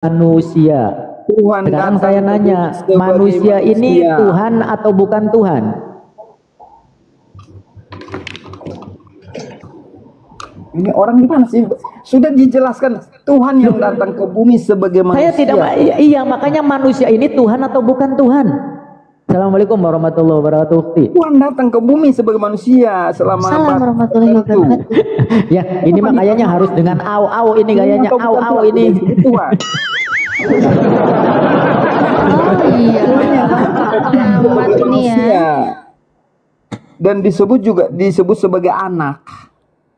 manusia. Tuhan Sekarang datang saya nanya, manusia ini Tuhan atau bukan Tuhan? Ini orang gimana sih? Sudah dijelaskan Tuhan yang datang ke bumi sebagai manusia. Saya tidak, iya makanya manusia ini Tuhan atau bukan Tuhan? Assalamualaikum warahmatullahi wabarakatuh. Tuhan datang ke bumi sebagai manusia selama Assalamualaikum warahmatullahi wabarakatuh. Ya, ini makanya harus dengan au ini gayanya au ini. Tuhan. Oh iya. Pengamat ini ya. Dan disebut sebagai anak.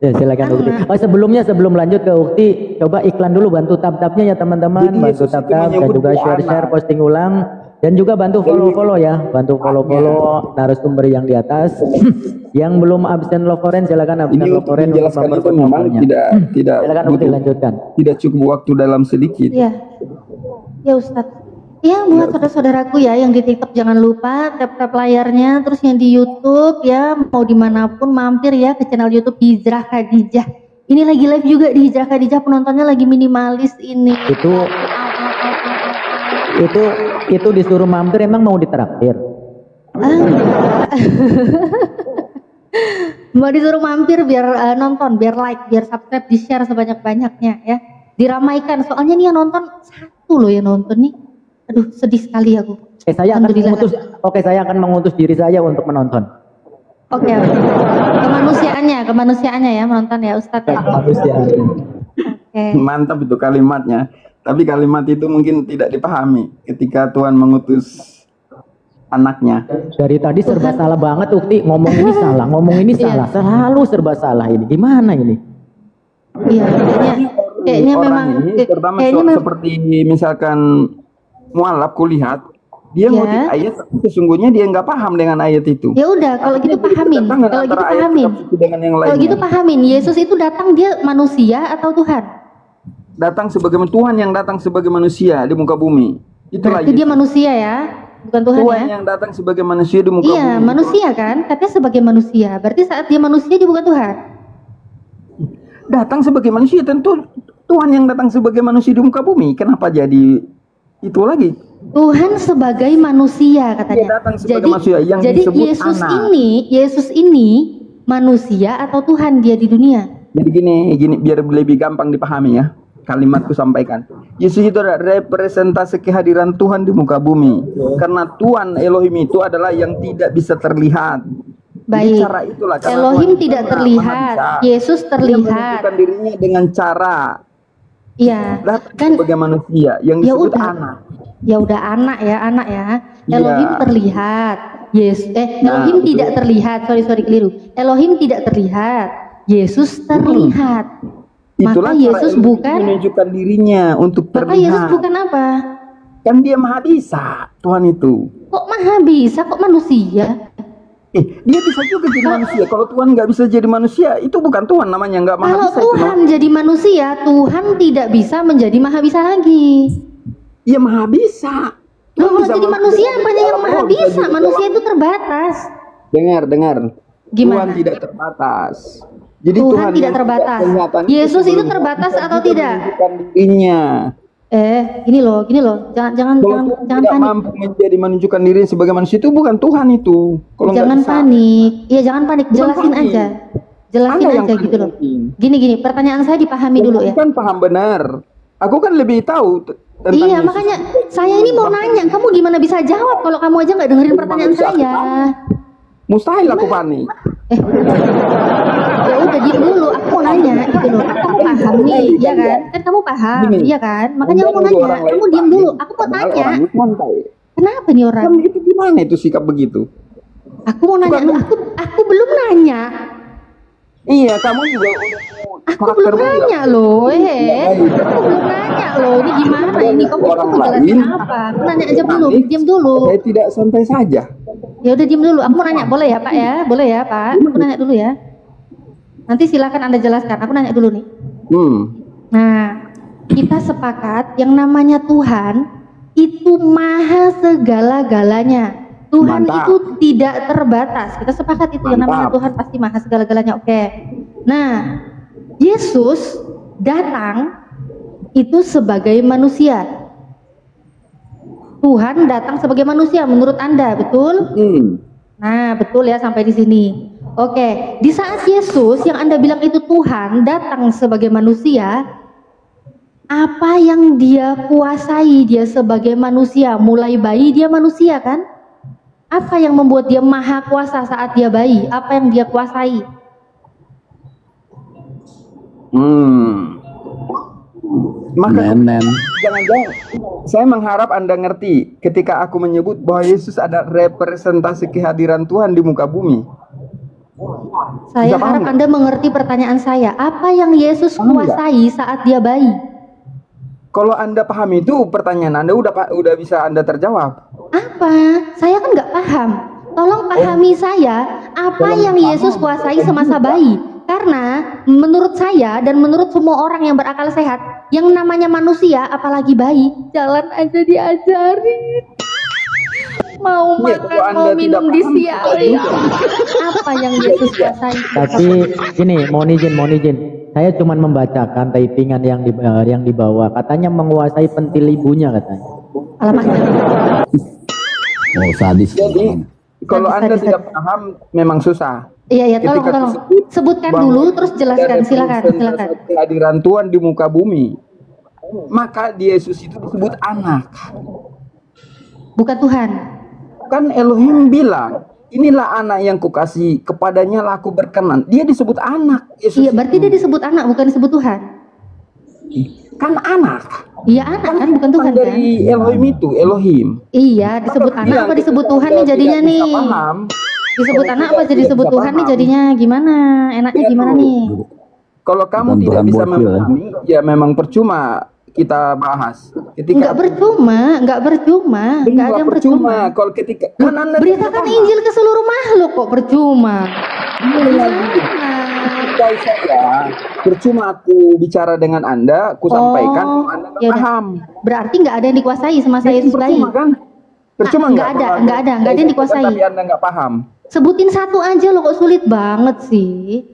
Ya, silakan Ukti. Oh, sebelum lanjut ke Ukti, coba iklan dulu, bantu tab-tabnya ya teman-teman, bantu tab-tab dan juga share posting ulang dan juga bantu follow ya, bantu follow narasumber yang di atas. Yang belum absen logoren silakan absen logoren untuk memperkenalkannya. Tidak silakan Ukti lanjutkan. Tidak cukup waktu dalam sedikit. Iya. Ya Ustadz. Ya buat saudara-saudaraku ya yang di TikTok jangan lupa tap layarnya, terus yang di YouTube ya mau dimanapun mampir ya ke channel YouTube Hijrah Khadijah. Ini lagi live juga di Hijrah Khadijah, penontonnya lagi minimalis ini. Itu disuruh mampir emang mau ditraktir? Mau disuruh mampir biar nonton, biar like, biar subscribe, di share sebanyak-banyaknya ya. Diramaikan soalnya nih yang nonton satu loh yang nonton nih. Aduh, sedih sekali aku. Saya akan mengutus diri saya untuk menonton. Oke. Kemanusiaannya ya menonton ya Ustadz ya. Oke. Mantap itu kalimatnya. Tapi kalimat itu mungkin tidak dipahami ketika Tuhan mengutus anaknya. Dari tadi serba salah banget Ukti, ngomong ini salah, selalu serba salah ini. Gimana ini? Iya, kayaknya memang terutama seperti misalkan mualaf kulihat dia ngutip ayat tapi sesungguhnya dia nggak paham dengan ayat itu. Ya udah kalau gitu pahamin. Kalau gitu pahamin. Yesus itu datang dia manusia atau Tuhan? Datang sebagai Tuhan yang datang sebagai manusia di muka bumi. Itulah berarti dia manusia ya, bukan Tuhan ya? Tuhan yang datang sebagai manusia di muka bumi. Iya manusia kan, katanya sebagai manusia. Berarti saat dia manusia dia bukan Tuhan. Datang sebagai manusia tentu Tuhan yang datang sebagai manusia di muka bumi. Kenapa jadi itu lagi? Tuhan sebagai manusia katanya. Jadi Yesus ini manusia atau Tuhan dia di dunia? Jadi gini biar lebih gampang dipahami ya. Kalimatku sampaikan. Yesus itu adalah representasi kehadiran Tuhan di muka bumi. Karena Tuhan Elohim itu adalah yang tidak bisa terlihat. Baik. Cara itulah, Elohim tidak terlihat, Yesus terlihat. Dia menunjukkan dirinya dengan cara. Iya, kan sebagai manusia yang disebut anak. Ya udah anak ya. Elohim terlihat. Elohim tidak terlihat. Sorry keliru. Elohim tidak terlihat. Yesus terlihat. Itulah maka Yesus bukan menunjukkan dirinya untuk terlihat. Maka Yesus bukan apa? Kan dia maha bisa, Tuhan itu. Kok maha bisa? Kok manusia? Dia bisa juga jadi manusia. Kalau Tuhan nggak bisa jadi manusia, itu bukan Tuhan namanya, nggak maha bisa. Kalau Tuhan jadi manusia, Tuhan tidak bisa menjadi maha bisa lagi. Iya maha bisa. Kalau jadi manusia, apanya yang maha bisa? Manusia itu terbatas. Dengar. Gimana? Tuhan tidak terbatas. Jadi Tuhan tidak terbatas. Yesus itu terbatas atau tidak? Dirinya. Gini loh, jangan panik. Mampu menunjukkan diri sebagai manusia itu bukan Tuhan itu. Kalau jangan panik, jangan panik, jelasin aja gitu loh. Gini, pertanyaan saya dipahami dulu ya. Kan paham benar. Aku kan lebih tahu tentang Yesus. Makanya saya ini mau nanya, kamu gimana bisa jawab kalau kamu aja nggak dengerin pertanyaan saya? Mustahil aku panik. Ya udah diam dulu, aku mau nanya gitu loh. Kamu paham nih, ya kan? Kan kamu paham, iya kan? Makanya aku mau nanya, kamu diam dulu. Aku mau tanya. Kenapa nih orang? Itu gimana itu sikap begitu? Aku mau nanya, aku belum nanya. Iya, kamu juga aku belum nanya loh, aku belum nanya loh. Ini gimana ini? Kamu jelasin apa? Aku nanya aja belum, diam dulu. Saya tidak santai saja. Ya udah diam dulu. Aku mau nanya, boleh ya Pak ya? Boleh ya Pak? Aku nanya dulu ya. Nanti silakan Anda jelaskan. Aku nanya dulu nih. Nah, kita sepakat yang namanya Tuhan itu maha segala-galanya. Tuhan itu tidak terbatas. Kita sepakat itu yang namanya Tuhan pasti maha segala-galanya. Oke. Nah, Yesus datang itu sebagai manusia. Tuhan datang sebagai manusia menurut Anda, betul? Nah, betul ya sampai di sini. Oke, di saat Yesus yang Anda bilang itu Tuhan datang sebagai manusia, apa yang dia kuasai dia sebagai manusia? Mulai bayi dia manusia kan? Apa yang membuat dia maha kuasa saat dia bayi? Apa yang dia kuasai? Maka jangan-jangan saya mengharap Anda ngerti ketika aku menyebut bahwa Yesus ada representasi kehadiran Tuhan di muka bumi. Saya harap Anda mengerti pertanyaan saya. Apa yang Yesus kuasai saat dia bayi? Kalau Anda paham itu, pertanyaan Anda udah bisa Anda terjawab. Apa? Saya kan nggak paham. Tolong pahami saya. Apa yang Yesus kuasai semasa bayi? Karena menurut saya dan menurut semua orang yang berakal sehat, yang namanya manusia, apalagi bayi, jalan aja diajarin. Mau makan, mau minum disialin. Apa yang Yesus kuasai? Tapi gini, mohon izin. Saya cuma membacakan typingan yang di bawah. Katanya menguasai pentil ibunya katanya. Alamaknya. Oh, sadis. Jadi kalau Anda tidak paham memang susah. Iya, tolong. Sebutkan dulu terus jelaskan, silakan. Kehadiran Tuhan di muka bumi. Maka Yesus itu disebut anak. Bukan Tuhan. Kan Elohim bilang, inilah anak yang kukasih, kepadanya lah aku berkenan. Dia disebut anak. Yesus iya, berarti dia disebut anak, bukan disebut Tuhan. Kan anak. Iya, anak kan, bukan Tuhan kan. Dari Elohim itu, Elohim. Iya, disebut anak apa disebut Tuhan nih jadinya nih? Disebut anak apa jadi disebut Tuhan nih jadinya gimana? Enaknya gimana nih? Kalau kamu tidak bisa memahami, ya memang percuma kita bahas. Enggak percuma, enggak ada yang percuma. Kalau ketika kan Anda beritakan Injil ke seluruh makhluk kok percuma. Percuma aku bicara dengan Anda, aku sampaikan, Anda paham. Berarti enggak ada yang dikuasai semasa Yesus bayi. Kan? Percuma enggak ada yang dikuasai. Tapi Anda enggak paham. Sebutin satu aja loh, kok sulit banget sih.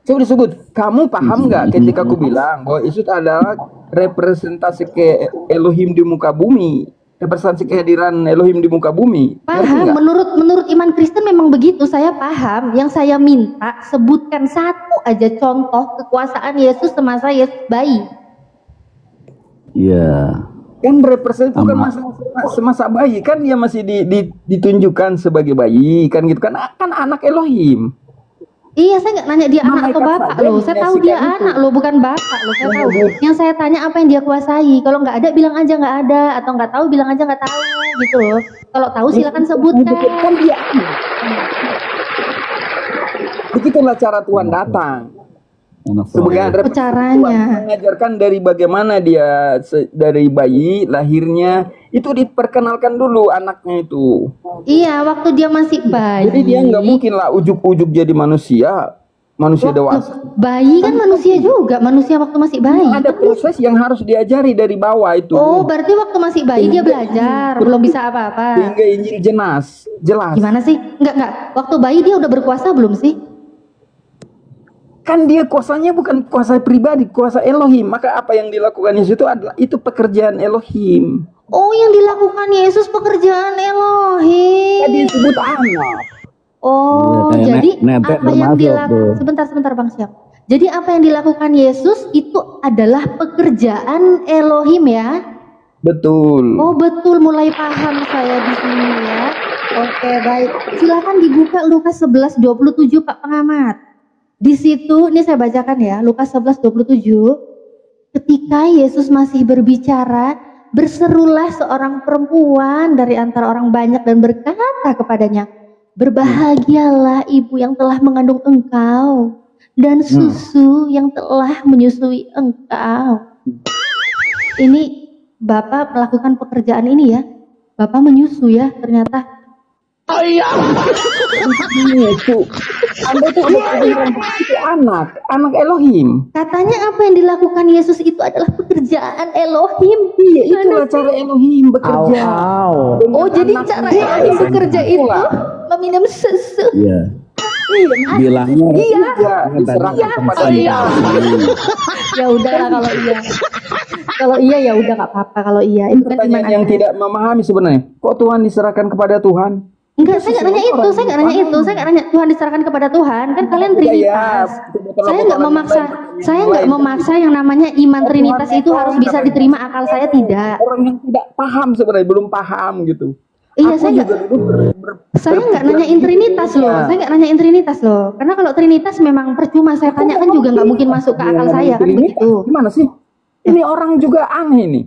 Coba disebut, kamu paham nggak ketika aku bilang bahwa Yesus adalah representasi ke Elohim di muka bumi, representasi kehadiran Elohim di muka bumi? Paham, menurut iman Kristen memang begitu, saya paham. Yang saya minta, sebutkan satu aja contoh kekuasaan Yesus semasa Yesus bayi. Iya. Kan representasi bukan semasa bayi, kan dia masih ditunjukkan sebagai bayi, kan gitu kan anak Elohim. Iya, saya nggak nanya dia anak atau bapak loh. Saya tahu dia anak loh, bukan bapak loh. Saya tahu. Yang saya tanya apa yang dia kuasai. Kalau nggak ada bilang aja nggak ada, atau nggak tahu bilang aja nggak tahu gitu loh. Kalau tahu silakan sebutkan. Kan dia. Begitulah cara Tuhan datang. Sebagai caranya mengajarkan dari bagaimana dia dari bayi lahirnya itu diperkenalkan dulu anaknya itu. Iya, waktu dia masih bayi. Jadi dia nggak mungkin lah ujuk-ujuk jadi manusia dewasa. Bayi kan manusia juga, manusia waktu masih bayi. Ada proses yang harus diajari dari bawah itu. Oh, berarti waktu masih bayi dia belajar, belum bisa apa-apa. Sehingga Injil jelas. Gimana sih? Enggak. Waktu bayi dia udah berkuasa belum sih? Kan dia kuasanya bukan kuasa pribadi, kuasa Elohim. Maka apa yang dilakukan Yesus itu adalah itu pekerjaan Elohim. Oh, yang dilakukan Yesus pekerjaan Elohim. Tadi disebut anak. Oh, ya, jadi apa yang dilakukan? Sebentar Bang Syam. Jadi apa yang dilakukan Yesus itu adalah pekerjaan Elohim ya? Betul. Oh, betul, mulai paham saya di sini ya. Oke, baik. Silakan dibuka Lukas 11:27 Pak Pengamat. Di situ, ini saya bacakan ya, Lukas 11:27. Ketika Yesus masih berbicara, berserulah seorang perempuan dari antara orang banyak dan berkata kepadanya, "Berbahagialah ibu yang telah mengandung engkau dan susu yang telah menyusui engkau." Ini Bapak melakukan pekerjaan ini ya. Bapak menyusu ya ternyata. Oh iya. Itu Anda tuh itu anak Elohim. Katanya apa yang dilakukan Yesus itu adalah pekerjaan Elohim. Iya, itulah cara Elohim bekerja. Oh, jadi cara Elohim bekerja itu meminum susu. Iya. Bilangnya iya. Ya udahlah kalau iya. Kalau iya ya udah nggak apa-apa. Kalau iya, itu kan iman Pertanyaan yang Anda. tidak memahami sebenarnya. Kok Tuhan diserahkan kepada Tuhan? Enggak, saya nggak nanya itu, saya nggak nanya itu, saya nggak nanya Tuhan diserahkan kepada Tuhan, kan kalian Trinitas. Saya nggak memaksa yang namanya iman Trinitas itu harus bisa diterima akal saya, tidak. Orang yang tidak paham sebenarnya, belum paham gitu. Iya, saya nggak nanyain Trinitas loh, saya nggak nanyain Trinitas loh, karena kalau Trinitas memang percuma saya tanya kan juga nggak mungkin masuk ke akal saya kan begitu. Gimana sih? Ini orang juga aneh nih,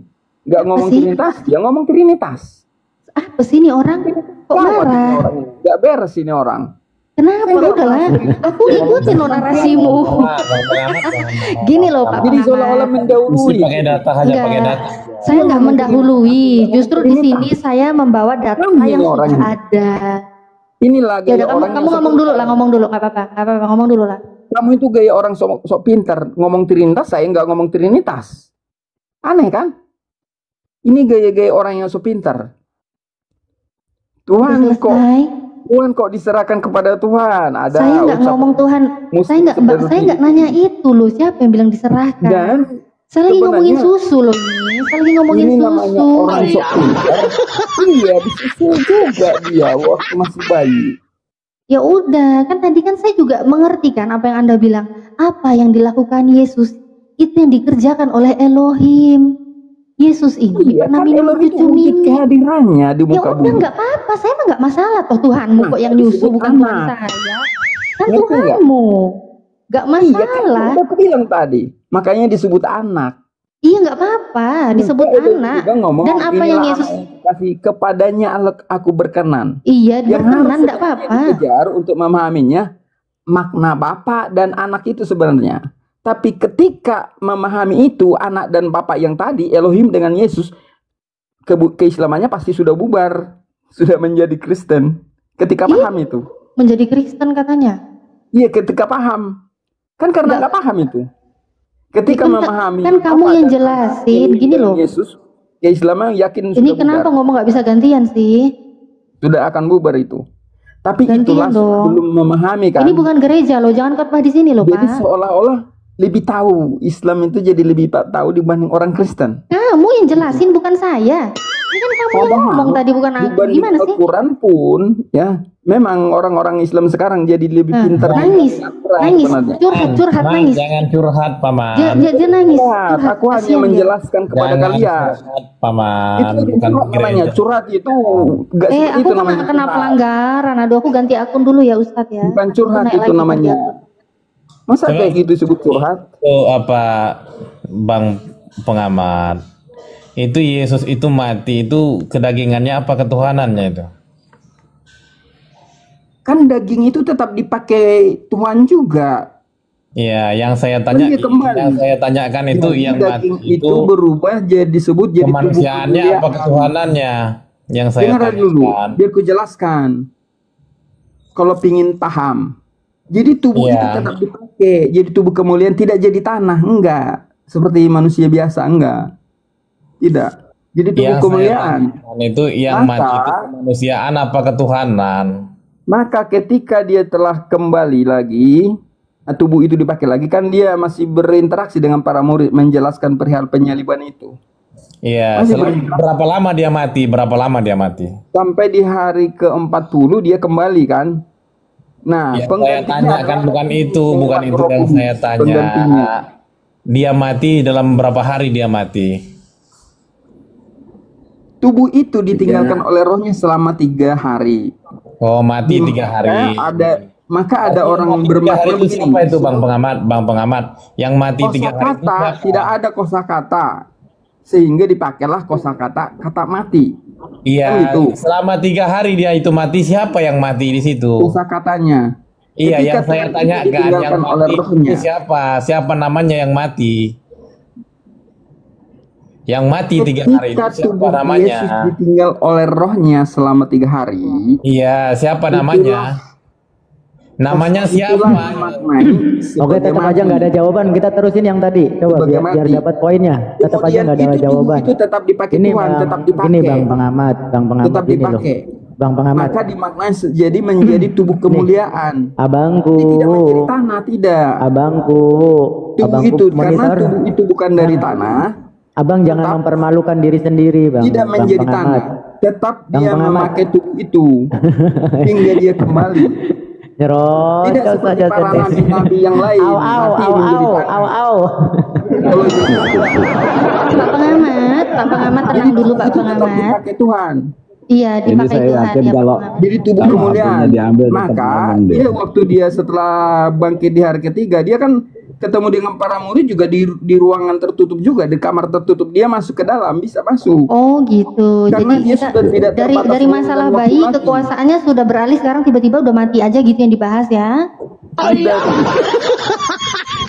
nggak ngomong Trinitas, dia ngomong Trinitas. Apa sih ini orang? Kok marah? Nggak beres ini orang. Kenapa? Udahlah, aku ikutin lo narasimu. Gini loh Pak. Jadi seolah-olah mendahului. Pakai data aja, pakai data. Saya nggak mendahului, justru di sini saya membawa data yang sudah ada. Inilah Ya gaya udah, orang kamu ngomong dulu lah, ngomong dulu, nggak apa-apa, ngomong dulu lah. Kamu itu gaya orang sok pintar, ngomong Trinitas, saya nggak ngomong Trinitas. Aneh kan? Ini gaya-gaya orang yang sok pintar. Tuhan kok diserahkan kepada Tuhan. Ada saya nggak ngomong Tuhan, saya nggak nanya itu loh, siapa yang bilang diserahkan? Dan saya lagi ngomongin susu loh ini, saya lagi ngomongin ini susu. Namanya orang sok pintar. Iya, disusu juga dia waktu masih bayi. Ya udah, kan tadi kan saya juga mengerti kan apa yang Anda bilang. Apa yang dilakukan Yesus itu yang dikerjakan oleh Elohim. Yesus ini pernah kan minum cucu mini. Kehadirannya di muka ya udah bumi. nggak apa-apa, saya mah nggak masalah toh Tuhanmu kok yang nyusu bukan Tuhan saya. Kan Tuhanmu, nggak masalah. Iya, kan aku bilang tadi, makanya disebut anak. Iya nggak apa-apa, disebut anak. Dan apa yang Yesus kasih kepadanya aku berkenan. Iya, berkenan nggak apa-apa. Kejar untuk memahaminya makna Bapa dan anak itu sebenarnya. Tapi ketika memahami itu anak dan bapak yang tadi Elohim dengan Yesus, keislamannya pasti sudah bubar, sudah menjadi Kristen. Ketika paham itu. Menjadi Kristen katanya. Iya, ketika paham. Kan karena nggak paham itu. Ketika memahami. Kan kamu yang jelasin, gini loh. Yesus, keislaman yakin ini sudah kenapa bubar. ngomong nggak bisa gantian sih? Sudah akan bubar itu. Tapi gantian itulah dong. belum memahami kan. Ini bukan gereja loh, jangan khotbah di sini loh Pak. Jadi seolah-olah lebih tahu, Islam itu jadi lebih tahu dibanding orang Kristen. Kamu yang jelasin bukan saya. Ini kan kamu yang ngomong tadi bukan aku. Gimana sih? Al-Quran pun ya, memang orang-orang Islam sekarang jadi lebih pintar. Nangis, curhat, nangis. Jangan curhat, Paman. Dia nangis. Curhat. Aku hanya menjelaskan kepada kalian. Curhat, Paman. Itu bukan namanya curhat itu. Gak aku itu namanya kena pelanggaran. Aduh, aku ganti akun dulu ya Ustadz ya. Bukan curhat itu namanya. Masa kayak gitu disebut curhat? Itu apa, Bang Pengamat? Itu Yesus itu mati itu kedagingannya apa ketuhanannya itu? Kan daging itu tetap dipakai Tuhan juga. Iya, yang saya tanya, yang saya tanyakan itu yang mati itu berubah jadi disebut jadi kemanusiaannya apa ketuhanannya? Yang saya tanyakan. Dulu, biar ku jelaskan. Kalau pingin paham. Jadi tubuh itu tetap dipakai, jadi tubuh kemuliaan tidak jadi tanah, enggak. Seperti manusia biasa, enggak. Tidak. Jadi tubuh yang kemuliaan. Itu yang mati itu kemanusiaan apa ketuhanan? Maka ketika dia telah kembali lagi, tubuh itu dipakai lagi, kan dia masih berinteraksi dengan para murid, menjelaskan perihal penyaliban itu. Iya, berapa lama dia mati? Berapa lama dia mati? Sampai di hari ke-40 dia kembali kan. Nah, ya, saya tanya kan bukan itu yang saya tanya. Dia mati dalam berapa hari dia mati? Tubuh itu ditinggalkan oleh rohnya selama 3 hari. Oh, mati 3 hari. Maka ada orang bermakna begini. Siapa itu Bang Pengamat? Yang mati 3 hari itu tidak ada kosakata. Sehingga dipakailah kosakata mati. Iya, kan selama 3 hari dia itu mati, siapa yang mati di situ? Kosakatanya. Iya, yang saya tanyakan yang mati itu siapa? Siapa namanya yang mati? Yang mati 3 hari itu siapa namanya? Yesus ditinggal oleh rohnya selama 3 hari. Iya, siapa namanya? Namanya siapa? Oke, tetap aja nggak ada jawaban. Kita terusin yang tadi. Coba biar dapat poinnya. Tetap aja nggak ada jawaban. Itu tetap dipakai Tuhan, tetap dipakai. Ini Bang Pengamat tetap ini loh. Bang Pengamat. Maka dimaknai jadi menjadi tubuh kemuliaan. Abangku. Tidak menjadi tanah, tidak. Abangku Tubuh itu karena tubuh itu bukan dari tanah, Abang jangan mempermalukan diri sendiri, Bang. Tidak menjadi tanah, tetap dia memakai tubuh itu hingga dia kembali. Nyerot. Tidak seperti para nabi-nabi yang lain. Pak pengamat tenang dulu Pak pengamat. Dipakai Tuhan. Iya, dipakai Tuhan ya Pak. Jadi tubuh kemuliaan. Maka dia waktu dia setelah bangkit di hari ketiga, dia kan ketemu dengan para murid juga di ruangan tertutup juga, di kamar tertutup. Dia masuk ke dalam, bisa masuk. Oh gitu. Karena jadi dia sudah tidak dari masalah bayi kekuasaannya sudah beralih, sekarang tiba-tiba udah mati aja gitu yang dibahas ya. Oh iya.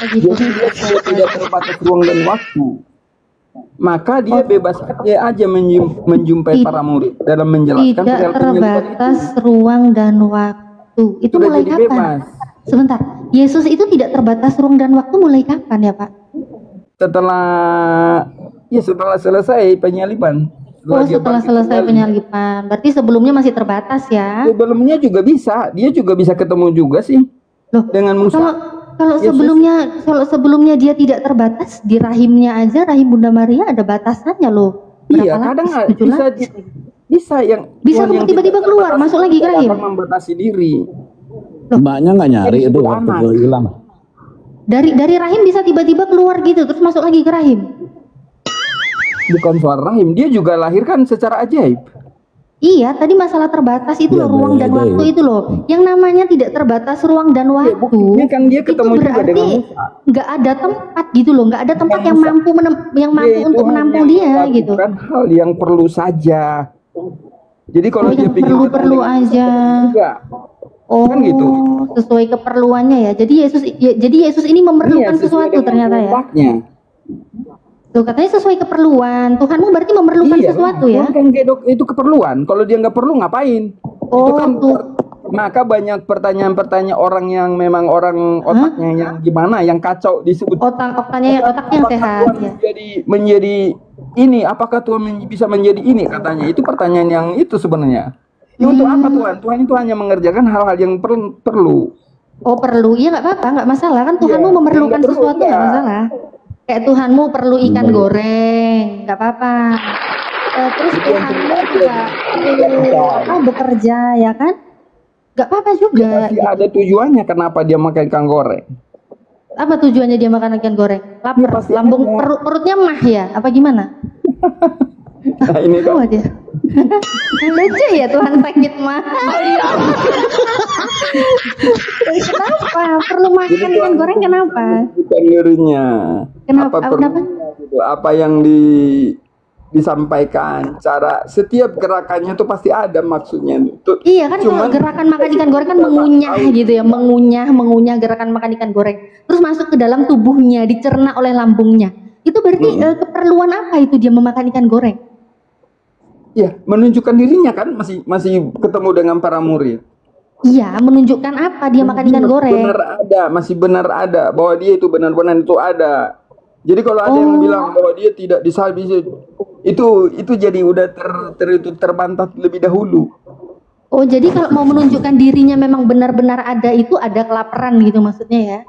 Jadi dia sudah tidak terbatas ruang dan waktu. Maka dia bebas aja menjumpai para murid dalam menjelaskan. Tidak terbatas ruang dan waktu. Itu sudah mulai kapan? Bebas. Sebentar, Yesus itu tidak terbatas ruang dan waktu mulai kapan ya Pak? Setelah selesai penyaliban. Setelah selesai penyaliban. Berarti sebelumnya masih terbatas ya? Sebelumnya juga bisa, dia juga bisa ketemu juga sih. Loh, dengan Musa. Kalau sebelumnya dia tidak terbatas, di rahimnya aja, rahim Bunda Maria ada batasannya loh. Iya, kadang bisa yang tiba-tiba keluar, masuk lagi ke rahim. Membatasi diri. Mbaknya nggak nyari itu waktu hilang. Dari rahim bisa tiba-tiba keluar gitu, terus masuk lagi ke rahim. Bukan soal rahim, dia juga lahirkan secara ajaib. Iya, tadi masalah terbatas itu loh, ruang dan waktu itu loh. Yang namanya tidak terbatas ruang dan waktu. Ini kan dia ketemu itu juga dengan Musa. Nggak ada tempat gitu loh, nggak ada tempat yang mampu untuk menampung dia gitu. Bukan hal yang perlu saja. Jadi kalau dia pikir perlu aja. Juga. Kan gitu. Sesuai keperluannya ya. Jadi Yesus ini memerlukan sesuatu ternyata ya. Tuh katanya sesuai keperluan. Tuhanmu berarti memerlukan sesuatu ya. Kan itu keperluan. Kalau dia nggak perlu ngapain? Itu kan maka banyak pertanyaan-pertanyaan orang yang memang orang otaknya yang gimana, yang kacau disebut. Otaknya yang sehat ya. Menjadi ini, apakah Tuhan bisa menjadi ini katanya? Itu pertanyaan yang itu sebenarnya. Ya untuk apa Tuhan? Tuhan itu hanya mengerjakan hal-hal yang perlu. Oh perlu, iya nggak apa-apa, nggak masalah kan Tuhanmu memerlukan sesuatu nggak masalah. Kayak Tuhanmu perlu ikan goreng, nggak apa-apa. Terus Tuhanmu juga bekerja ya kan? Nggak apa-apa juga. Pasti ada tujuannya kenapa dia makan ikan goreng. Apa tujuannya dia makan ikan goreng? Lapar, perutnya mah ya? Apa gimana? Nah ini kan. Aja. Lucu ya Tuhan sakit mah. Kenapa? Perlu makan ikan goreng kenapa? Bukan dirinya. Kenapa? Apa yang disampaikan, cara setiap gerakannya itu pasti ada maksudnya. Iya kan, kalau gerakan makan ikan goreng kan mengunyah gitu ya, mengunyah gerakan makan ikan goreng. Terus masuk ke dalam tubuhnya, dicerna oleh lambungnya. Itu berarti keperluan apa itu dia memakan ikan goreng? Ya, menunjukkan dirinya kan masih ketemu dengan para murid. Iya, menunjukkan apa dia makan ikan goreng? Masih benar ada bahwa dia itu benar-benar itu ada. Jadi kalau ada yang bilang bahwa dia tidak disalib, itu jadi udah terbantah lebih dahulu. Oh, jadi kalau mau menunjukkan dirinya memang benar-benar ada, itu ada kelaparan gitu maksudnya ya?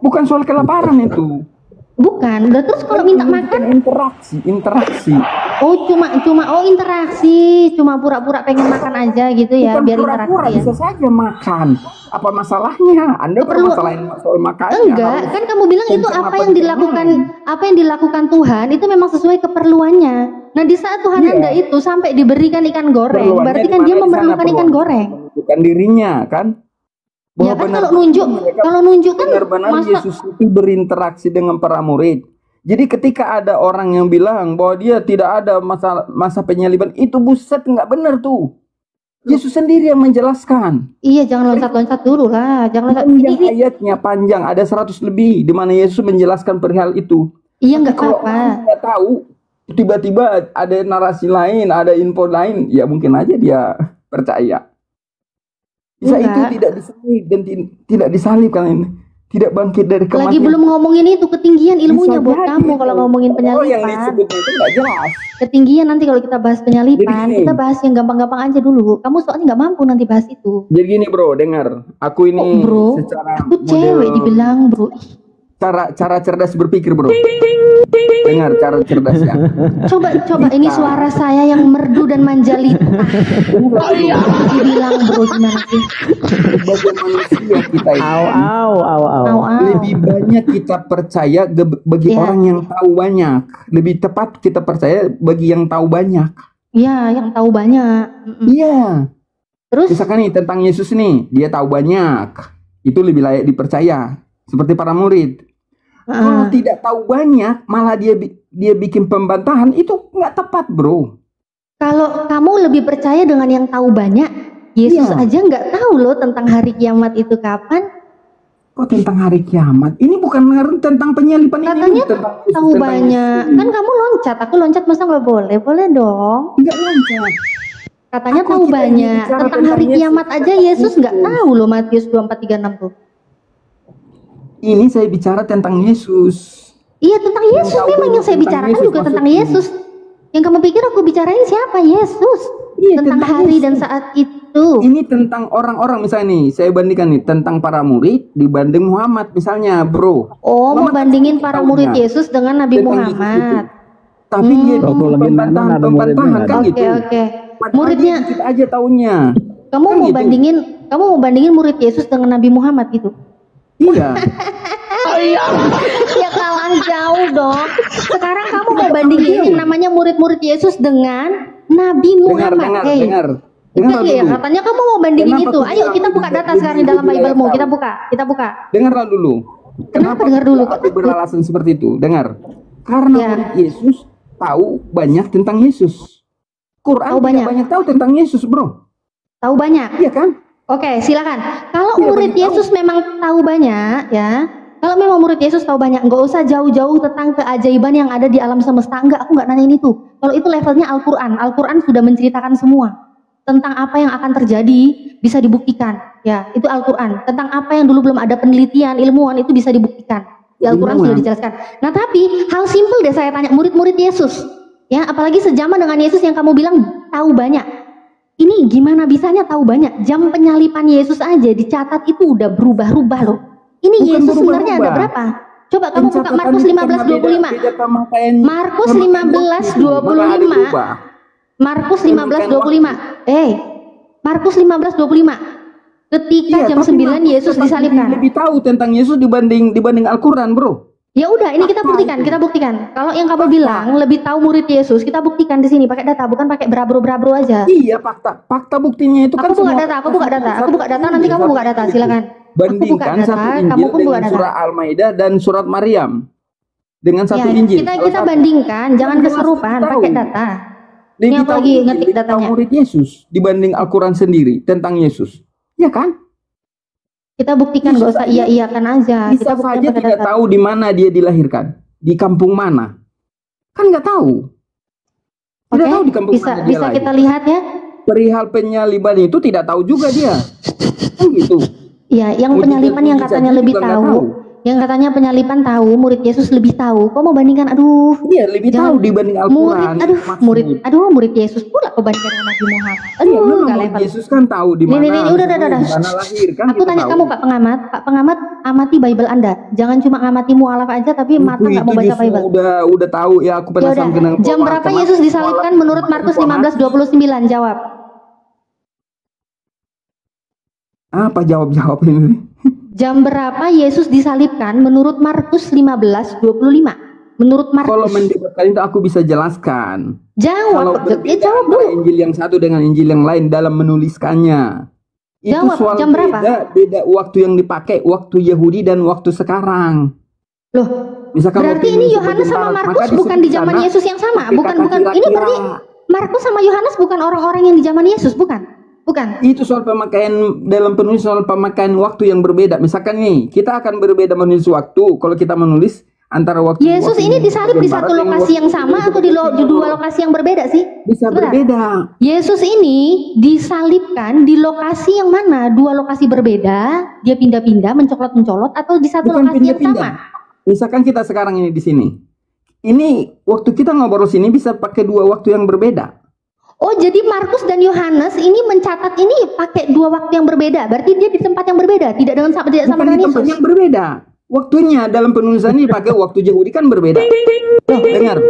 Bukan soal kelaparan itu. Bukan, udah terus kalau minta makan interaksi. Oh, cuma interaksi, cuma pura-pura pengen makan aja gitu ya. Bukan biar pura-pura, interaksi ya. bisa saja makan. Apa masalahnya? Anda permasalahin soal makannya. Enggak, kan kamu bilang itu apa yang dilakukan Tuhan itu memang sesuai keperluannya. Nah, di saat Tuhan Anda itu sampai diberikan ikan goreng, berarti kan dia memerlukan ikan goreng. Bukan dirinya kan? Ya kan kalau nunjuk kan benar-benar Yesus itu berinteraksi dengan para murid. Jadi ketika ada orang yang bilang bahwa dia tidak ada masa penyaliban, itu buset nggak benar tuh. Yesus sendiri yang menjelaskan. Iya, jangan loncat-loncat dulu lah. Jangan loncat. Ayatnya panjang, ada 100 lebih di mana Yesus menjelaskan perihal itu. Iya, nggak apa-apa. Nggak tahu, tiba-tiba ada narasi lain, ada info lain, ya mungkin aja dia percaya. Bisa itu tidak disalib dan tidak disalib kan ini. Tidak bangkit dari kematian. Lagi belum ngomongin itu, ketinggian ilmunya buat kamu kalau ngomongin penyalipan. Yang disebut itu nggak jelas. Ketinggian nanti kalau kita bahas penyalipan, kita bahas yang gampang-gampang aja dulu. Kamu soalnya nggak mampu nanti bahas itu. Jadi gini bro, dengar. Aku ini bro, secara aku cewek dibilang bro. cara cerdas berpikir, bro. Dengar cara cerdasnya. Coba ini suara saya yang merdu dan manjalita. Dibilang bro gimana sih? Sebagai manusia kita ini lebih banyak kita percaya bagi orang yang tahu banyak. Lebih tepat kita percaya bagi yang tahu banyak. Iya, yang tahu banyak. Iya. Terus? Misalkan nih tentang Yesus nih, dia tahu banyak. Itu lebih layak dipercaya. Seperti para murid. Kalau tidak tahu banyak, malah dia bikin pembantahan, itu nggak tepat, bro. Kalau kamu lebih percaya dengan yang tahu banyak, Yesus aja nggak tahu loh tentang hari kiamat itu kapan. Kok tentang hari kiamat? Ini bukan tentang penyalipan. Katanya tahu banyak. Kan kamu loncat, aku loncat masa nggak boleh? Boleh dong. Nggak loncat. Katanya tahu banyak. Tentang hari kiamat aja Yesus nggak tahu loh, Matius 24:36 tuh. Ini saya bicara tentang Yesus. Iya, tentang Yesus. Memang yang saya bicarakan juga tentang Yesus. Yang kamu pikir aku bicarain siapa? Yesus. Iya, tentang hari Yesus. Dan saat itu. Ini tentang orang-orang misalnya nih. Saya bandingkan nih tentang para murid dibanding Muhammad misalnya, bro. Oh, mau bandingin para murid Yesus dengan Nabi Muhammad. Tapi dia pembantahan kan gitu. Oke. Muridnya kita aja taunya. Kamu kan mau gitu. bandingin murid Yesus dengan Nabi Muhammad gitu? Iya. Ya kalah jauh dong. Sekarang kamu mau bandingin yang namanya murid-murid Yesus dengan Nabi Muhammad. Dengar. Ya, katanya kamu mau bandingin itu. Ayo kita buka data sekarang di dalam Bible-mu. Kita buka. Dengarlah dulu. Kenapa dengar dulu? Aku beralasan seperti itu. Dengar. Karena murid Yesus tahu banyak tentang Yesus. Quran banyak tahu tentang Yesus, bro. Tahu banyak. Iya kan? Oke, silakan. Kalau murid Yesus memang tahu banyak, ya. Kalau memang murid Yesus tahu banyak, nggak usah jauh-jauh tentang keajaiban yang ada di alam semesta. Aku nggak nanyain itu. Kalau itu levelnya Al-Quran. Al-Quran sudah menceritakan semua tentang apa yang akan terjadi, bisa dibuktikan. Ya, itu Al-Quran. Tentang apa yang dulu belum ada penelitian ilmuwan itu bisa dibuktikan. Di Al-Quran sudah dijelaskan. Nah, tapi hal simpel deh saya tanya murid-murid Yesus, ya, apalagi sejaman dengan Yesus yang kamu bilang tahu banyak. Ini gimana bisanya tahu banyak? Jam penyalipan Yesus aja dicatat itu udah berubah-ubah loh. Ini bukan Yesus sebenarnya ada berapa? Coba kamu buka Markus 15:25. Markus 15:25. Markus 15:25. Markus 15:25. Ketika jam 9 Yesus disalibkan. Lebih tahu tentang Yesus dibanding Al-Quran, bro. Ya udah, ini kita buktikan. Kalau yang kamu bilang lebih tahu murid Yesus, kita buktikan di sini pakai data, bukan pakai berabro-berabro aja. Iya, fakta buktinya itu kan. Aku buka data, nanti kamu buka data, silakan. Bandingkan satu Injil dengan surah Al-Maidah dan surat Maryam dengan satu Injil. Kita bandingkan, jangan keserupan, pakai data. Ini aku lagi ngetik datanya. Murid Yesus dibanding Al-Quran sendiri tentang Yesus, ya kan? Kita buktikan, gak usah iya-iyakan aja. Bisa saja tidak tahu di mana dia dilahirkan, di kampung mana, kan nggak tahu. Tidak tahu di kampung mana dia bisa lahir. Kita lihat ya. Perihal penyaliban itu tidak tahu juga dia, kan gitu. Iya, yang penyalipan yang katanya lebih tahu. Yang katanya penyalipan tahu, murid Yesus lebih tahu. Kok mau bandingkan? Aduh. Iya, lebih tahu dibanding Al-Quran. Murid Yesus pula kau bandingkan dengan Nabi Muhammad. Aduh, enggak level. Yesus kan tahu di mana. Ini udah. Lahir, kan aku tanya kamu Pak Pengamat, amati Bible Anda. Jangan cuma amati mualaf aja tapi mata enggak mau baca Bible. Udah tahu ya, aku penasaran kenapa. Jam berapa Yesus disalibkan menurut Markus 15:29? Jawab. Apa jawab ini? Jam berapa Yesus disalibkan menurut Markus 15:25? Menurut Markus. Kalau mendebatkan itu aku bisa jelaskan. Jawab. Jawab dulu. Injil yang satu dengan Injil yang lain dalam menuliskannya. Jawab. Itu soal Jam berapa? Beda waktu yang dipakai, waktu Yahudi dan waktu sekarang. Loh, misalkan berarti ini Yohanes sama Markus bukan di zaman Yesus yang sama? Bukan. Ini berarti Markus sama Yohanes bukan orang-orang yang di zaman Yesus, bukan? Bukan. Itu soal pemakaian dalam penulis, soal pemakaian waktu yang berbeda. Misalkan nih, kita akan berbeda menulis waktu. Kalau kita menulis antara waktu Yesus ini disalib di satu lokasi yang sama atau di dua lokasi yang berbeda sih? Bisa berbeda. Yesus ini disalibkan di lokasi yang mana? Dua lokasi berbeda, dia pindah-pindah, mencolot-mencolot, atau di satu lokasi yang sama? Misalkan kita sekarang ini di sini. Ini waktu kita ngobrol sini bisa pakai dua waktu yang berbeda. Oh, jadi Markus dan Yohanes ini mencatat ini pakai dua waktu yang berbeda. Berarti dia di tempat yang berbeda, tidak sama dengan Yesus. Tempat yang berbeda. Waktunya dalam penulisan ini pakai waktu Yahudi kan berbeda. Dengar,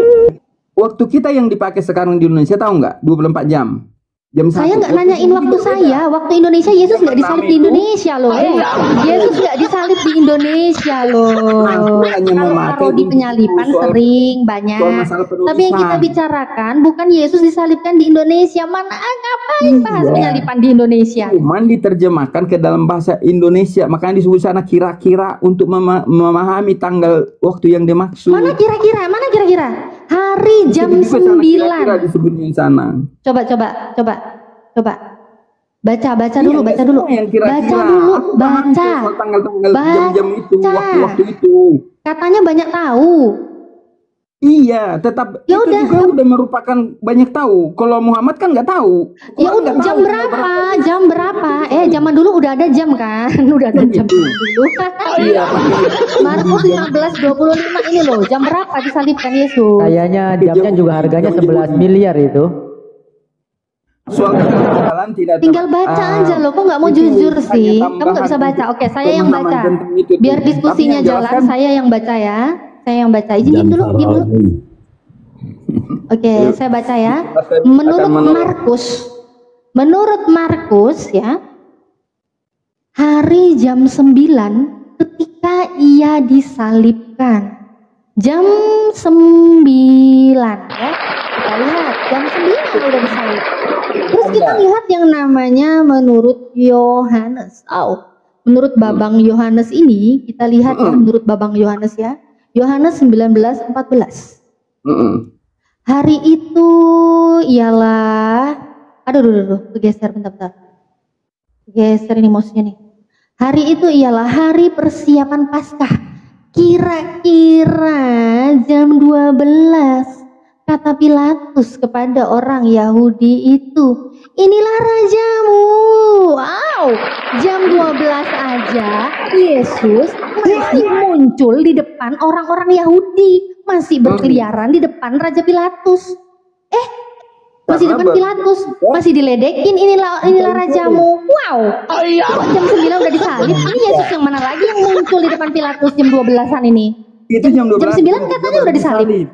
waktu kita yang dipakai sekarang di Indonesia tahu nggak? 24 jam. Saya nggak nanyain waktu saya. Waktu Indonesia Yesus nggak disalib di Indonesia loh. Yesus nggak disalib di Indonesia loh. Kalau di penyalipan sering banyak. Tapi yang kita bicarakan bukan Yesus disalibkan di Indonesia. Mana ngapain bahas penyalipan di Indonesia? Cuman diterjemahkan ke dalam bahasa Indonesia. Makanya disebut sana kira-kira untuk memahami tanggal waktu yang dimaksud. Mana kira-kira? Mana kira-kira? Hari jam 9. Disebutnya di sana. Coba. Baca dulu. Baca dulu. Jam-jam itu, waktu itu. Katanya banyak tahu. Iya, tetap ya itu juga udah merupakan banyak tahu. Kalau Muhammad kan nggak tahu. Ya udah jam berapa? Jam berapa? Zaman dulu udah ada jam kan? Udah ada jam dulu. Iya, Markus 15:25 ini loh. Jam berapa disalibkan Yesus? Kayaknya jamnya juga harganya 11 miliar itu. Soal ketinggalan tidak tinggal baca aja loh. Kok nggak mau jujur sih? Kamu nggak bisa baca. Oke, saya yang baca. Biar diskusinya jalan, saya yang baca ya. Saya yang baca. Izin dulu, diam dulu. Oke, saya baca ya. Menurut Markus ya, hari jam 9 ketika ia disalibkan. Jam 9 ya. Kita lihat jam 9 udah disalib. Terus kita lihat yang namanya menurut Yohanes. Menurut Babang Yohanes ini, kita lihat ya, menurut Babang Yohanes ya. Yohanes 19:14. Hari itu ialah, aduh, geser bentar. Geser ini mouse-nya nih. Hari itu ialah hari persiapan Paskah. Kira-kira jam 12, kata Pilatus kepada orang Yahudi itu, inilah rajamu. Jam 12 aja Yesus masih muncul di depan orang-orang Yahudi, masih berkeliaran di depan Raja Pilatus. Masih di depan Pilatus, masih diledekin, inilah rajamu. Kok jam 9 udah disalib? Ini Yesus yang mana lagi yang muncul di depan Pilatus jam 12-an ini? Itu jam 12. Jam 9 katanya udah disalib.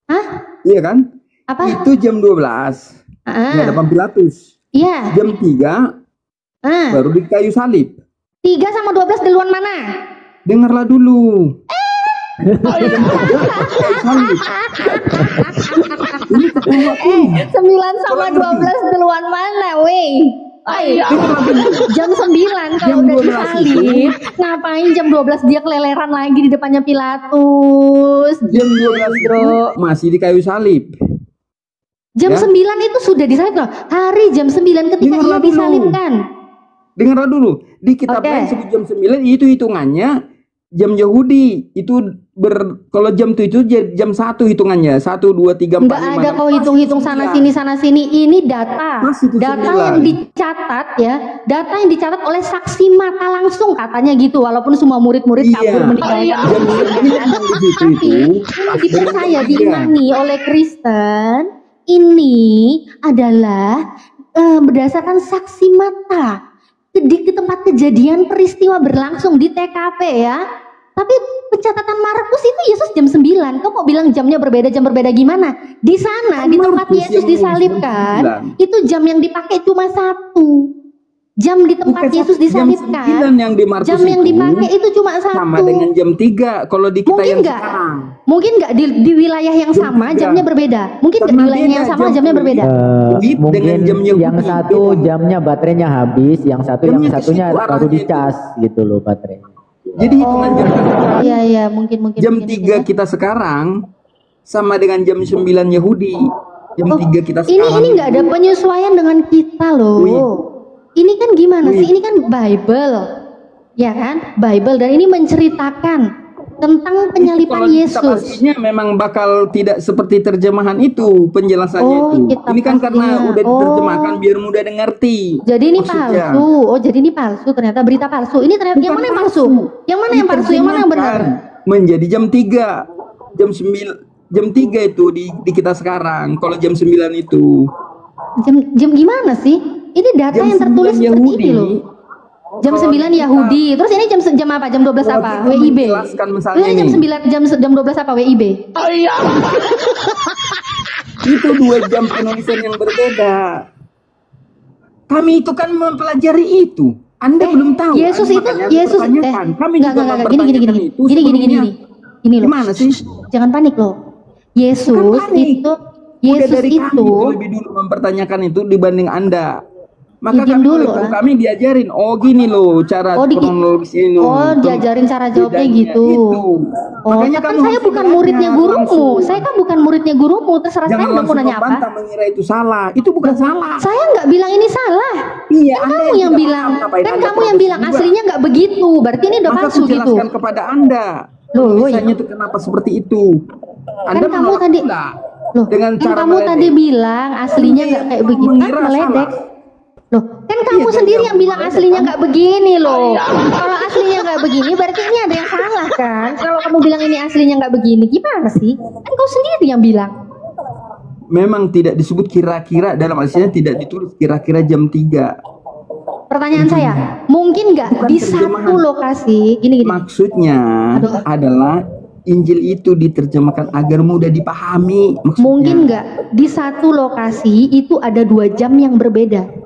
Hah? Iya kan? Apa? Itu jam 12. Di depan Pilatus. Iya. Jam 3 baru di kayu salib. 3 sama 12 duluan mana? Dengarlah dulu. 9 sama 12 duluan mana, weh? Jam 9 kalau udah disalib, ngapain jam 12 dia keleleran lagi di depannya Pilatus? Jam 12 masih di kayu salib. Jam 9 itu sudah disalib loh. Hari jam 9 ketika ia disalibkan. Dengarlah dulu. Di kitab lain sebut jam 9 itu hitungannya jam Yahudi. Itu kalau jam itu jam 1 hitungannya. 1, 2, 3, 4, 5. Nggak ada kau hitung-hitung sana sini. Ini data. Data yang dicatat ya. Data yang dicatat oleh saksi mata langsung katanya gitu. Walaupun semua murid-murid kabur meninggalkan. Tapi ini dipercaya, diimani oleh Kristen. Ini adalah berdasarkan saksi mata di tempat kejadian peristiwa berlangsung di TKP ya. Tapi pencatatan Markus itu Yesus jam 9. Kau mau bilang jamnya berbeda, jam berbeda gimana? Di sana di tempat Yesus disalibkan itu jam yang dipakai cuma 1. Jam di tempat Yesus disalibkan. Jam yang dipakai itu cuma 1. Sama dengan jam 3 kalau di kita yang sekarang. Mungkin nggak di wilayah yang sama jamnya berbeda. Mungkin nggak di wilayah yang sama jamnya berbeda. Mungkin yang satu jamnya baterainya habis, yang satunya baru dicas gitu loh baterainya. Jadi hitungan jam Iya mungkin jam 3 kita sekarang sama dengan jam 9 Yahudi. Jam 3 kita sekarang. Ini nggak ada penyesuaian dengan kita loh. Ini kan gimana sih? Ini kan Bible, ya kan? Bible, dan ini menceritakan tentang penyaliban Yesus. Aslinya memang bakal tidak seperti terjemahan itu penjelasannya itu. Ini kan karena udah diterjemahkan biar mudah dimengerti. Jadi ini palsu. Jadi ini palsu. Ternyata berita palsu. Ini ternyata yang mana yang palsu? Yang mana yang palsu? Yang mana yang benar? Menjadi jam 3, jam 9, jam 3 itu di kita sekarang. Kalau jam 9 itu. Jam gimana sih? Ini data yang tertulis seperti ini loh. Jam 9 Yahudi. Terus ini jam apa? Jam 12 apa? WIB. Jelaskan misalnya Ini jam 12 apa? WIB. Oh iya. Itu 2 jam penulisan yang berbeda. Kami itu kan mempelajari itu. Anda belum tahu. Yesus itu kami juga gini. Ini loh. Gimana sih? Jangan panik loh. Yesus itu lebih dulu mempertanyakan itu dibanding Anda. Maka kami diajarin, oh gini loh cara kronologis ini. Oh, diajarin cara jawabnya gitu. Makanya kan saya bukan muridnya gurumu. Saya kan bukan muridnya gurumu. Terserah saya mau nanya apa. Jangan mengira itu salah. Itu bukan salah. Saya nggak bilang ini salah. Iya, kan kamu yang bilang. Kan kamu yang bilang aslinya nggak begitu. Berarti ini udah palsu gitu. Maka jelaskan kepada Anda. Tulisannya itu kenapa seperti itu? Anda kan kamu tadi dengan cara kamu tadi bilang aslinya nggak kayak begitu. Kan meledek. Loh, kan kamu sendiri yang bilang aslinya nggak begini loh. Kalau aslinya nggak begini, berarti ini ada yang salah kan? Kalau kamu bilang ini aslinya nggak begini, gimana sih? Kan kau sendiri yang bilang. Memang tidak disebut kira-kira, dalam aslinya tidak ditulis kira-kira jam 3. Pertanyaan saya, mungkin nggak di satu lokasi, gini. Maksudnya adalah Injil itu diterjemahkan agar mudah dipahami. Maksudnya. Mungkin nggak di satu lokasi itu ada 2 jam yang berbeda.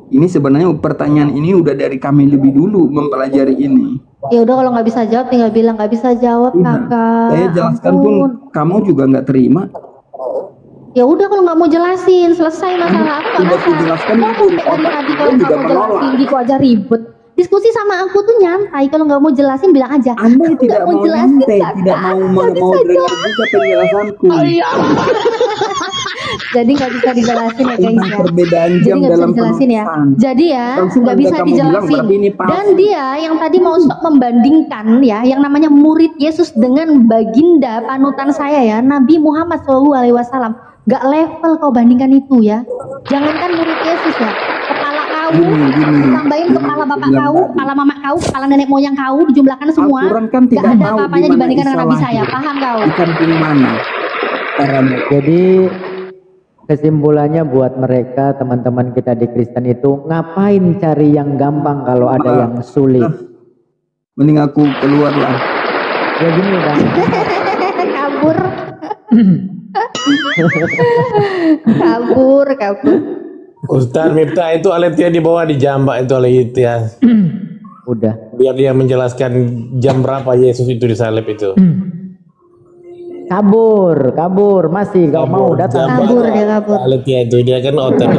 Ini sebenarnya pertanyaan ini udah dari kami lebih dulu mempelajari ini. Ya udah, kalau nggak bisa jawab tinggal bilang nggak bisa jawab, kakak. Saya jelaskan pun kamu juga nggak terima. Ya udah, kalau nggak mau jelasin, selesai masalah aku. Udah jelaskan aku dari tadi kalau nggak mau jelasin, gitu aja ribet. Diskusi sama aku tuh nyantai, kalau nggak mau jelasin bilang aja. Anda tidak mau nyantai, tidak mau dengar juga penjelasanku. Jadi nggak bisa dijelasin ya guys ya. Perbedaan jam dalam dijelasin ya. Jadi ya nggak bisa dijelasin. Dan dia yang tadi mau membandingkan ya, yang namanya murid Yesus dengan baginda panutan saya ya, Nabi Muhammad SAW. Gak level kau bandingkan itu ya. Jangankan murid Yesus ya, kepala kau, tambahin kepala bapak kau, kepala mama kau, kepala nenek moyang kau, dijumlahkan semua. Kan gak ada apa-apanya dibandingkan dengan Nabi saya. Paham kau? Jadi kesimpulannya buat mereka teman-teman kita di Kristen itu, ngapain cari yang gampang kalau ada yang sulit? Mending aku keluar lah. Ya gini Bang. Kabur. kabur. Ustaz Miftah, itu Aletia dibawa di jambak itu Aletia. Udah. Biar dia menjelaskan jam berapa Yesus itu disalib itu. Kabur, masih gak mau datang. Kabur. Aletia itu dia kan otak.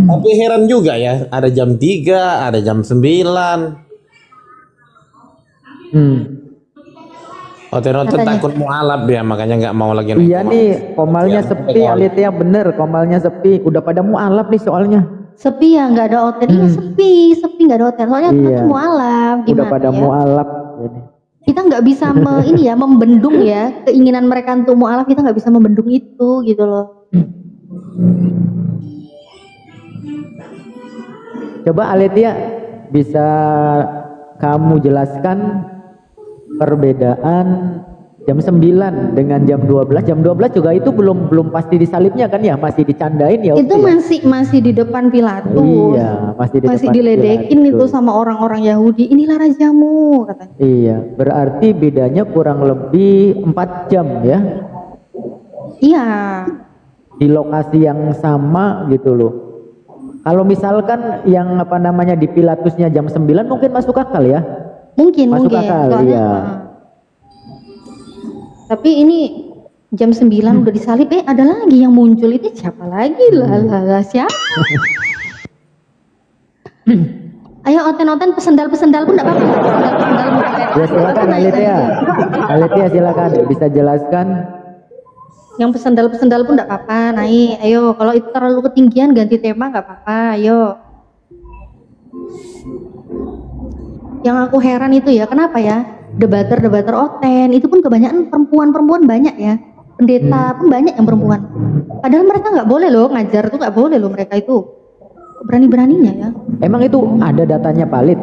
Tapi heran juga ya, ada jam 3, ada jam 9. Oten takut mualaf dia, makanya nggak mau lagi. Iya nih, komalnya sepi, Aletia bener, komalnya sepi. Udah pada mualaf nih soalnya. Sepi ya, nggak ada oten. Iya sepi nggak ada oten. Soalnya kita mualaf. Udah pada mualaf. Kita nggak bisa membendung ya keinginan mereka untuk mualaf. Kita nggak bisa membendung itu gitu loh. Coba Aletia, bisa kamu jelaskan perbedaan jam 9 dengan jam 12. Jam 12 juga itu belum pasti disalibnya kan ya, masih dicandain ya. Itu masih di depan Pilatus. Iya, masih diledekin Pilatus. Itu sama orang-orang Yahudi. Inilah rajamu katanya. Iya, berarti bedanya kurang lebih 4 jam ya. Iya. Di lokasi yang sama gitu loh. Kalau misalkan yang di Pilatusnya jam 9 mungkin masuk akal ya. Mungkin akal, iya. Tapi ini jam 9 udah disalib, ada lagi yang muncul. Itu siapa lagi lah siapa? Ayo oten-oten pesendal pun enggak apa-apa. Ya silakan Aletia silakan bisa jelaskan. Yang pesendal pun enggak apa-apa, naik. Ayo, kalau itu terlalu ketinggian ganti tema enggak apa-apa, ayo. Yang aku heran itu ya, kenapa ya debater oten itu pun kebanyakan perempuan banyak ya, pendeta pun banyak yang perempuan, padahal mereka nggak boleh loh ngajar tuh, nggak boleh loh mereka itu, berani-beraninya ya. Emang itu ada datanya valid?